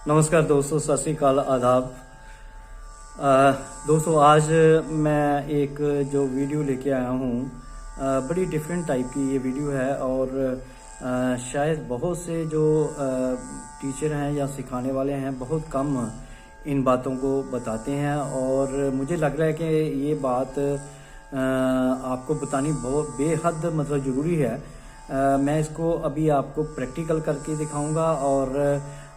नमस्कार दोस्तों, सत श्री अकाल, आदाब। दोस्तों आज मैं एक जो वीडियो लेके आया हूँ, बड़ी डिफरेंट टाइप की ये वीडियो है और शायद बहुत से जो टीचर हैं या सिखाने वाले हैं बहुत कम इन बातों को बताते हैं और मुझे लग रहा है कि ये बात आपको बतानी बहुत बेहद मतलब ज़रूरी है। मैं इसको अभी आपको प्रैक्टिकल करके दिखाऊंगा और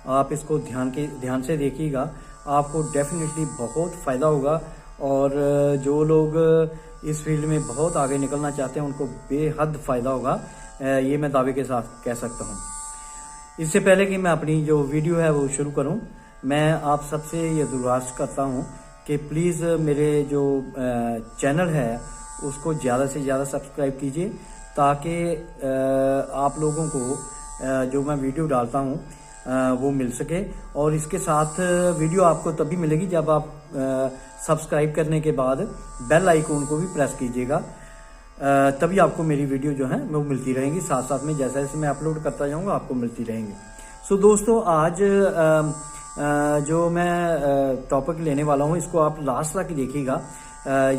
आप इसको ध्यान से देखिएगा, आपको डेफिनेटली बहुत फ़ायदा होगा। और जो लोग इस फील्ड में बहुत आगे निकलना चाहते हैं उनको बेहद फ़ायदा होगा, ये मैं दावे के साथ कह सकता हूँ। इससे पहले कि मैं अपनी जो वीडियो है वो शुरू करूँ, मैं आप सबसे ये गुजारिश करता हूँ कि प्लीज़ मेरे जो चैनल है उसको ज़्यादा से ज़्यादा सब्सक्राइब कीजिए ताकि आप लोगों को जो मैं वीडियो डालता हूँ वो मिल सके। और इसके साथ वीडियो आपको तभी मिलेगी जब आप सब्सक्राइब करने के बाद बेल आइकन को भी प्रेस कीजिएगा, तभी आपको मेरी वीडियो जो है वो मिलती रहेंगी। साथ साथ में जैसे जैसे मैं अपलोड करता जाऊँगा आपको मिलती रहेंगी। सो दोस्तों आज जो मैं टॉपिक लेने वाला हूँ इसको आप लास्ट तक देखिएगा।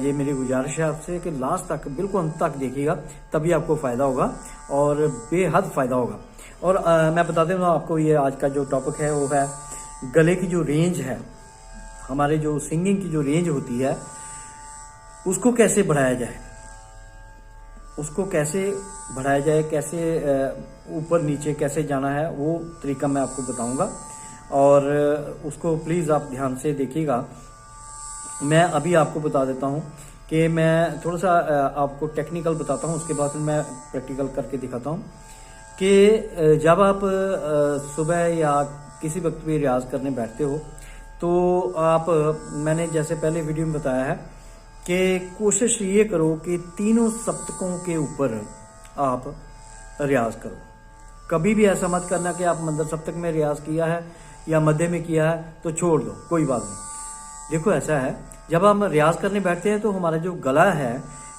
ये मेरी गुजारिश है आपसे कि लास्ट तक बिल्कुल अंत तक देखिएगा, तभी आपको फ़ायदा होगा और बेहद फ़ायदा होगा। और मैं बता दूँ आपको, ये आज का जो टॉपिक है वो है गले की जो रेंज है, हमारे जो सिंगिंग की जो रेंज होती है उसको कैसे बढ़ाया जाए, उसको कैसे बढ़ाया जाए, कैसे ऊपर नीचे कैसे जाना है, वो तरीका मैं आपको बताऊंगा और उसको प्लीज़ आप ध्यान से देखिएगा। मैं अभी आपको बता देता हूं कि मैं थोड़ा सा आपको टेक्निकल बताता हूं, उसके बाद मैं प्रैक्टिकल करके दिखाता हूं कि जब आप सुबह या किसी वक्त भी रियाज करने बैठते हो तो आप, मैंने जैसे पहले वीडियो में बताया है कि कोशिश ये करो कि तीनों सप्तकों के ऊपर आप रियाज करो। कभी भी ऐसा मत करना कि आप मध्य सप्तक में रियाज किया है या मध्य में किया है तो छोड़ दो, कोई बात नहीं। देखो ऐसा है, जब हम रियाज करने बैठते हैं तो हमारा जो गला है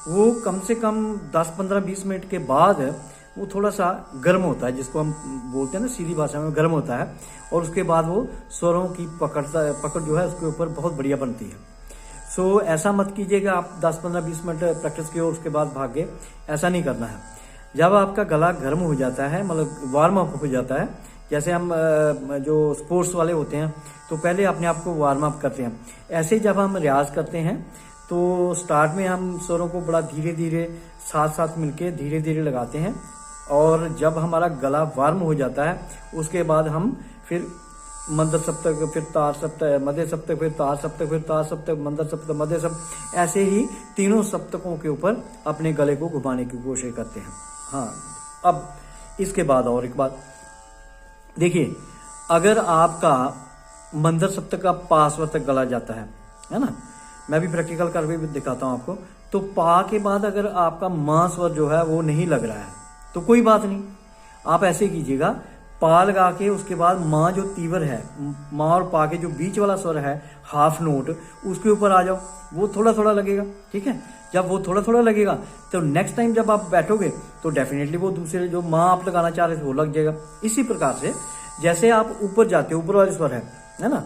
वो कम से कम 10-15-20 मिनट के बाद वो थोड़ा सा गर्म होता है, जिसको हम बोलते हैं ना सीधी भाषा में गर्म होता है, और उसके बाद वो स्वरों की पकड़ जो है उसके ऊपर बहुत बढ़िया बनती है। सो ऐसा मत कीजिएगा आप 10-15-20 मिनट प्रैक्टिस किए और उसके बाद भाग गए, ऐसा नहीं करना है। जब आपका गला गर्म हो जाता है, मतलब वार्म अप हो जाता है, जैसे हम जो स्पोर्ट्स वाले होते हैं तो पहले अपने आप को वार्म अप करते हैं, ऐसे जब हम रियाज करते हैं तो स्टार्ट में हम स्वरों को बड़ा धीरे धीरे साथ साथ मिलके धीरे धीरे लगाते हैं और जब हमारा गला वार्म हो जाता है उसके बाद हम फिर मध्य सप्तक, फिर तार सप्तक, मध्य सप्तक, फिर तार सप्तक, फिर तार सप्तक, मध्य सप्तक, मध्य सप्तक, ऐसे ही तीनों सप्तकों के ऊपर अपने गले को घुमाने की कोशिश करते हैं। हाँ, अब इसके बाद और एक बात देखिए, अगर आपका मंदर सप्तक का पा स्वर तक गला जाता है ना, मैं भी प्रैक्टिकल करके भी दिखाता हूं आपको, तो पा के बाद अगर आपका मा स्वर जो है वो नहीं लग रहा है तो कोई बात नहीं, आप ऐसे कीजिएगा, पा लगा के उसके बाद माँ जो तीवर है, माँ और पा के जो बीच वाला स्वर है हाफ नोट, उसके ऊपर आ जाओ, वो थोड़ा थोड़ा लगेगा। ठीक है, जब वो थोड़ा थोड़ा लगेगा तो नेक्स्ट टाइम जब आप बैठोगे तो डेफिनेटली वो दूसरे जो माँ आप लगाना चाह रहे थे वो लग जाएगा। इसी प्रकार से जैसे आप ऊपर जाते हो, ऊपर वाले स्वर है ना,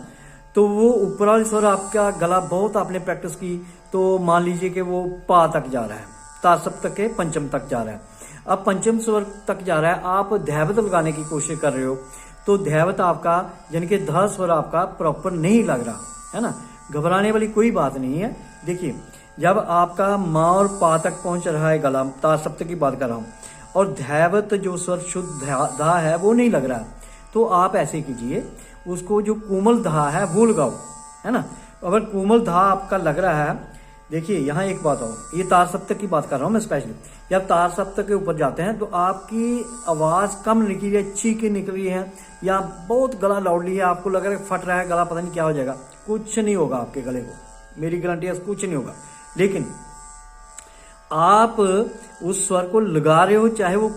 तो वो ऊपर वाले स्वर आपका गला बहुत आपने प्रैक्टिस की तो मान लीजिए कि वो पा तक जा रहा है, तार सप्तक के पंचम तक जा रहा है, अब पंचम स्वर तक जा रहा है, आप धैवत लगाने की कोशिश कर रहे हो तो धैवत आपका यानी कि ध स्वर आपका प्रॉपर नहीं लग रहा है ना। घबराने वाली कोई बात नहीं है। देखिए, जब आपका माँ और पा तक पहुंच रहा है गला, तार सप्तक की बात कर रहा हूं, और धैवत जो स्वर शुद्ध धा है वो नहीं लग रहा है, तो आप ऐसे कीजिए, उसको जो कोमल धा है वो लगाओ, है ना। अगर कोमल धा आपका लग रहा है, देखिए यहाँ एक बात और, ये तार सप्तक की बात कर रहा हूँ मैं स्पेशली, जब तार सप्तक के ऊपर जाते हैं तो आपकी आवाज कम निकली है, चीखें निकल रही है या बहुत गला लाउडली है, आपको लग रहा है फट रहा है गला, पता नहीं क्या हो जाएगा, कुछ नहीं होगा आपके गले को, मेरी गारंटी है कुछ नहीं होगा। लेकिन आप उस स्वर को लगा रहे हो, चाहे वो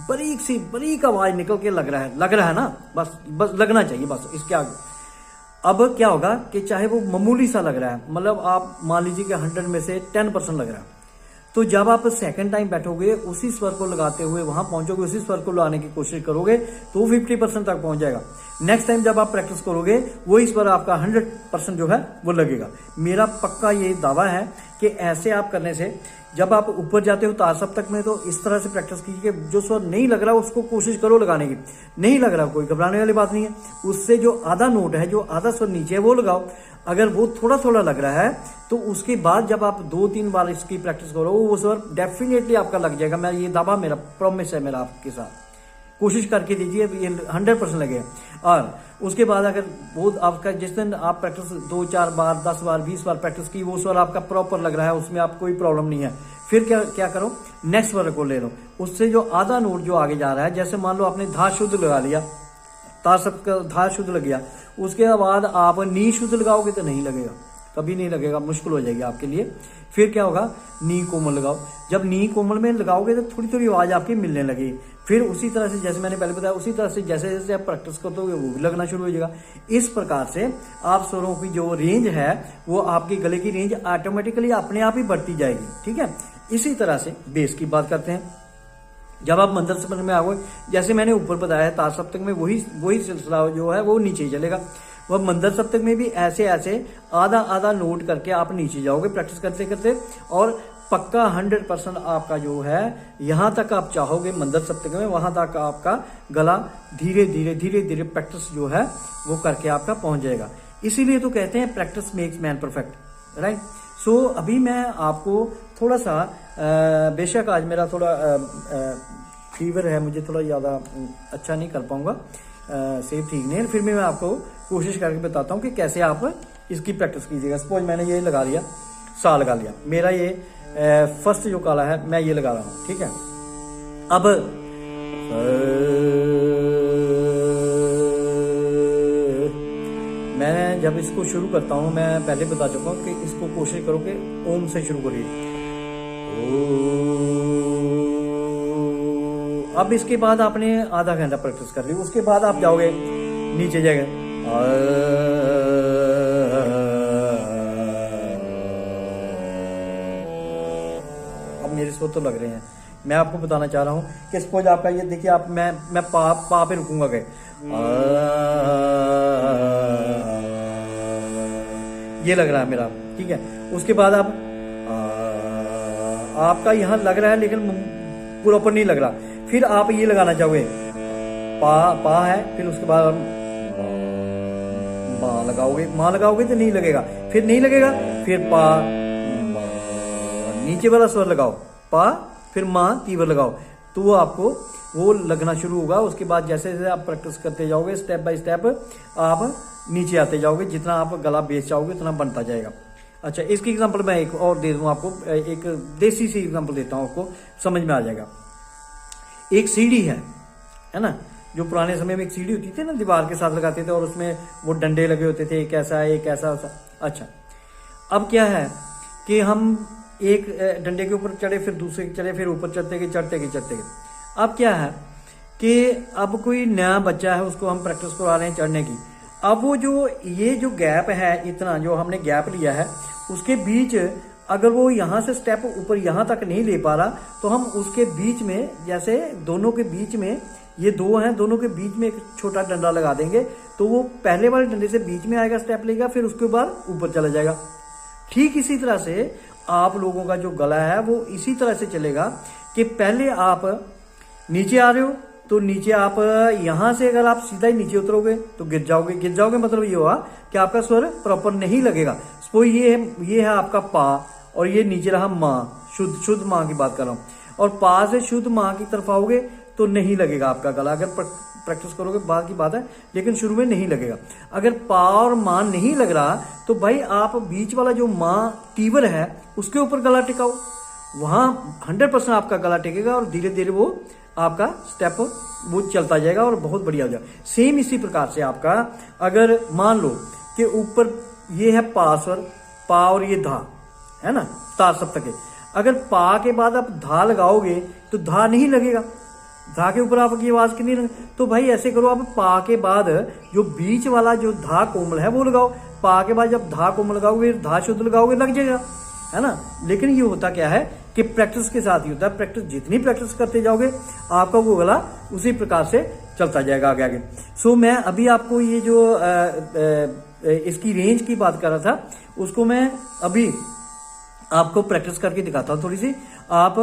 बारीक सी बारीक आवाज निकल के लग रहा है ना, बस लगना चाहिए, बस इसके आगे। अब क्या होगा कि चाहे वो मामूली सा लग रहा है, मतलब आप मान लीजिए कि 100 में से 10% लग रहा है, तो जब आप सेकंड टाइम बैठोगे उसी स्वर को लगाते हुए वहां पहुंचोगे, उसी स्वर को लाने की कोशिश करोगे तो 50% तक पहुंच जाएगा। नेक्स्ट टाइम जब आप प्रैक्टिस करोगे वही स्वर आपका 100% जो है वो लगेगा। मेरा पक्का ये दावा है कि ऐसे आप करने से जब आप ऊपर जाते हो तार सप्तक में, तो इस तरह से प्रैक्टिस कीजिए कि जो स्वर नहीं लग रहा उसको कोशिश करो लगाने की। नहीं लग रहा कोई घबराने वाली बात नहीं है, उससे जो आधा नोट है, जो आधा स्वर नीचे है वो लगाओ। अगर वो थोड़ा थोड़ा लग रहा है तो उसके बाद जब आप 2-3 बार इसकी प्रैक्टिस करो वो स्वर डेफिनेटली आपका लग जाएगा। मैं ये दावा, मेरा प्रॉमिस है मेरा आपके साथ। कोशिश करके दीजिए, ये 100% लगेगा। और उसके बाद अगर वो आपका जिस दिन आप प्रैक्टिस 2-4 बार 10 बार 20 बार प्रैक्टिस की, वो स्वर आपका प्रॉपर लग रहा है, उसमें आप कोई प्रॉब्लम नहीं है, फिर क्या करो, नेक्स्ट स्वर को ले लो। उससे जो आधा नोट जो आगे जा रहा है, जैसे मान लो आपने धा शुद्ध लगा लिया, तार सबका धा शुद्ध लग गया, उसके बाद आप नी शुद्ध लगाओगे तो नहीं लगेगा, कभी नहीं लगेगा, मुश्किल हो जाएगी आपके लिए। फिर क्या होगा, नी कोमल लगाओ। जब नी कोमल में लगाओगे तो थोड़ी थोड़ी आवाज आपकी मिलने लगेगी। फिर उसी तरह से जैसे मैंने पहले बताया, उसी तरह से जैसे जैसे आप प्रैक्टिस करते हो वो भी लगना शुरू हो जाएगा। इस प्रकार से आप स्वरों की जो रेंज है वो आपके गले की रेंज ऑटोमेटिकली अपने आप ही बढ़ती जाएगी। ठीक है, इसी तरह से बेस की बात करते हैं। जब आप मंदर सप्तक में आओगे, जैसे मैंने ऊपर बताया तार सप्तक में वही सिलसिला जो है वो नीचे चलेगा। वह मंदर सप्तक में भी ऐसे ऐसे आधा आधा नोट करके आप नीचे जाओगे प्रैक्टिस करते करते, और पक्का 100% आपका जो है यहां तक आप चाहोगे मंदर सप्तक में, वहां तक आपका गला धीरे धीरे धीरे धीरे प्रैक्टिस जो है वो करके आपका पहुंच जाएगा। इसीलिए तो कहते हैं practice makes man perfect, right. So अभी मैं आपको थोड़ा सा बेशक आज मेरा थोड़ा फीवर है, मुझे थोड़ा ज़्यादा अच्छा नहीं कर पाऊंगा, सेब ठीक नहीं है, फिर भी मैं आपको कोशिश करके बताता हूँ कि कैसे आप इसकी प्रैक्टिस कीजिएगा। सपोज मैंने ये लगा लिया, सा लगा लिया, मेरा ये फर्स्ट जो काला है मैं ये लगा रहा हूँ, ठीक है। अब मैं जब इसको शुरू करता हूँ, मैं पहले बता चुका हूँ कि इसको कोशिश करो कि ओम से शुरू करिए। अब इसके बाद आपने आधा घंटा प्रैक्टिस कर ली, उसके बाद आप जाओगे नीचे जाएगा, अब मेरे स्वर तो लग रहे हैं। मैं आपको बताना चाह रहा हूं कि सपोज आपका ये देखिए, आप मैं पा पे रुकूंगा गए, ये लग रहा है मेरा, ठीक है। उसके बाद आप आपका यहां लग रहा है लेकिन प्रॉपर नहीं लग रहा, फिर आप ये लगाना चाहोगे, पा है, फिर उसके बाद आप माँ लगाओगे तो नहीं लगेगा, फिर नहीं लगेगा, फिर पा नीचे वाला स्वर लगाओ, पा फिर माँ तीव्र लगाओ, तो वो आपको वो लगना शुरू होगा। उसके बाद जैसे जैसे आप प्रैक्टिस करते जाओगे स्टेप बाय स्टेप आप नीचे आते जाओगे, जितना आप गला बेस चाहोगे उतना बनता जाएगा। अच्छा, इसकी एग्जांपल मैं एक और दे दूं आपको, एक देसी सी एग्जांपल देता हूं, आपको समझ में आ जाएगा। एक सीढ़ी है ना, जो पुराने समय में एक सीढ़ी होती थी ना, दीवार के साथ लगाते थे और उसमें वो डंडे लगे होते थे, एक ऐसा एक ऐसा। अच्छा, अब क्या है कि हम एक डंडे के ऊपर चढ़े, फिर दूसरे चढ़े, फिर ऊपर चढ़ते गए। अब क्या है कि अब कोई नया बच्चा है, उसको हम प्रैक्टिस करवा रहे हैं चढ़ने की। अब वो ये जो गैप है, इतना जो हमने गैप लिया है, उसके बीच अगर वो यहाँ से स्टेप ऊपर यहाँ तक नहीं ले पा रहा, तो हम उसके बीच में, जैसे दोनों के बीच में ये दो हैं, दोनों के बीच में एक छोटा डंडा लगा देंगे, तो वो पहले वाले डंडे से बीच में आएगा, स्टेप लेगा, फिर उसके बाद ऊपर चला जाएगा। ठीक इसी तरह से आप लोगों का जो गला है वो इसी तरह से चलेगा कि पहले आप नीचे आ रहे हो, तो नीचे आप यहां से अगर आप सीधा ही नीचे उतरोगे तो गिर जाओगे, मतलब ये हुआ कि आपका स्वर प्रॉपर नहीं लगेगा। सपोज ये है आपका पा, और ये नीचे रहा माँ, शुद्ध माँ की बात कर रहा हूँ, और पा से शुद्ध माँ की तरफ आओगे तो नहीं लगेगा आपका गला। अगर प्रैक्टिस करोगे बाद की बात है, लेकिन शुरू में नहीं लगेगा। अगर पा और माँ नहीं लग रहा तो भाई आप बीच वाला जो माँ तीव्र है उसके ऊपर गला टिकाओ, वहां 100% आपका गला टिकेगा और धीरे धीरे वो आपका स्टेप वो चलता जाएगा और बहुत बढ़िया हो जाएगा। सेम इसी प्रकार से आपका, अगर मान लो कि ऊपर ये है पा स्वर, पा और ये धा है ना, तार सप्तक के, अगर पा के बाद आप धा लगाओगे तो धा नहीं लगेगा, धा के ऊपर आपकी आवाज कितनी लगे। तो भाई ऐसे करो, आप पा के बाद जो बीच वाला जो धा कोमल है वो लगाओ, पा के बाद जब धा कोमल लगाओगे, धा शुद्ध लगाओगे, लग जाएगा, है ना। लेकिन ये होता क्या है कि प्रैक्टिस के साथ ही होता है। प्रैक्टिस जितनी प्रैक्टिस करते जाओगे आपका वो गला उसी प्रकार से चलता जाएगा आगे आगे। सो मैं अभी आपको ये जो इसकी रेंज की बात कर रहा था उसको मैं अभी आपको प्रैक्टिस करके दिखाता हूँ थोड़ी सी। आप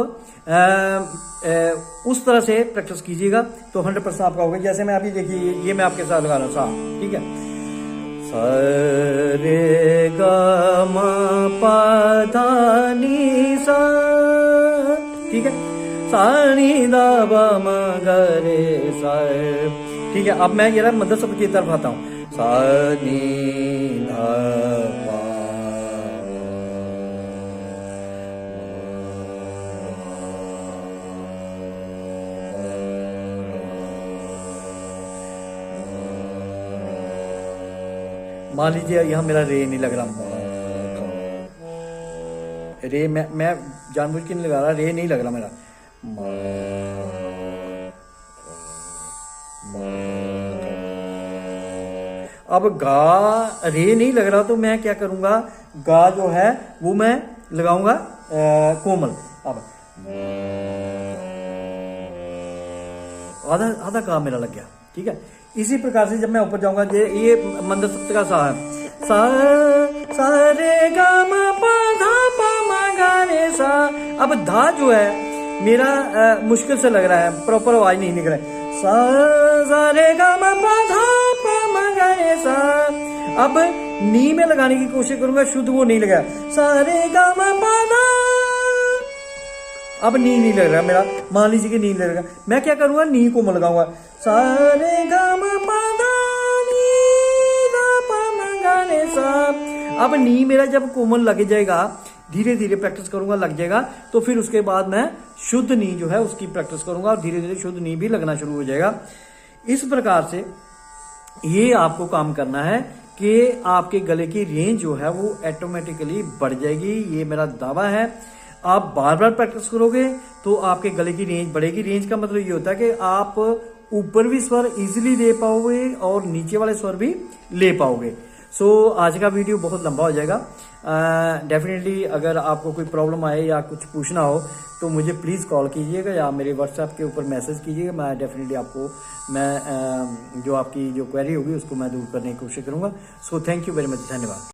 उस तरह से प्रैक्टिस कीजिएगा तो 100% आपका होगा। जैसे मैं अभी देखिए ये मैं आपके साथ लगा रहा हूँ सा, ठीक है, सा रे गा मा पा धा नी सा, ठीक है, सा नी दा बा मा गा रे सा, ठीक है। अब मैं ये मध्य शब्द की तरफ आता हूँ, सा नी धा पा, मान लीजिए यहाँ मेरा रे नहीं लग रहा, रे मैं जानबूझ के नहीं लगा रहा, रे नहीं लग रहा मेरा। अब गा रे नहीं लग रहा तो मैं क्या करूंगा, गा जो है वो मैं लगाऊंगा कोमल। अब आधा आधा गा मेरा लग गया, ठीक है। इसी प्रकार से जब मैं ऊपर जाऊंगा, ये मंद सप्त का सा है, सा रे गा मा पा धा पा मा गा रे सा। अब धा जो है मेरा मुश्किल से लग रहा है, प्रॉपर आवाज नहीं निकल रहा है, सा रे गा मा पा धा पा मा गा रे सा। अब नी में लगाने की कोशिश करूंगा, शुद्ध वो नहीं लगा, सा रे गा मा पा धा, अब नी नहीं लग रहा मेरा, मान लीजिए कि नी लग रहा, मैं क्या करूंगा, नी को लगाऊंगा, सा रे गा मा पा धा नी धा पा मा गा रे सा। अब नी मेरा जब कोमल लग जाएगा, धीरे धीरे प्रैक्टिस करूंगा, लग जाएगा, तो फिर उसके बाद मैं शुद्ध नी जो है उसकी प्रैक्टिस करूंगा और धीरे धीरे शुद्ध नी भी लगना शुरू हो जाएगा। इस प्रकार से ये आपको काम करना है कि आपके गले की रेंज जो है वो ऑटोमेटिकली बढ़ जाएगी, ये मेरा दावा है। आप बार बार प्रैक्टिस करोगे तो आपके गले की रेंज बढ़ेगी। रेंज का मतलब ये होता है कि आप ऊपर भी स्वर इजीली दे पाओगे और नीचे वाले स्वर भी ले पाओगे। सो आज का वीडियो बहुत लंबा हो जाएगा। डेफिनेटली अगर आपको कोई प्रॉब्लम आए या कुछ पूछना हो तो मुझे प्लीज़ कॉल कीजिएगा या मेरे व्हाट्सएप के ऊपर मैसेज कीजिएगा। मैं डेफिनेटली आपको जो आपकी जो क्वेरी होगी उसको मैं दूर करने की कोशिश करूंगा। So thank you very much, धन्यवाद।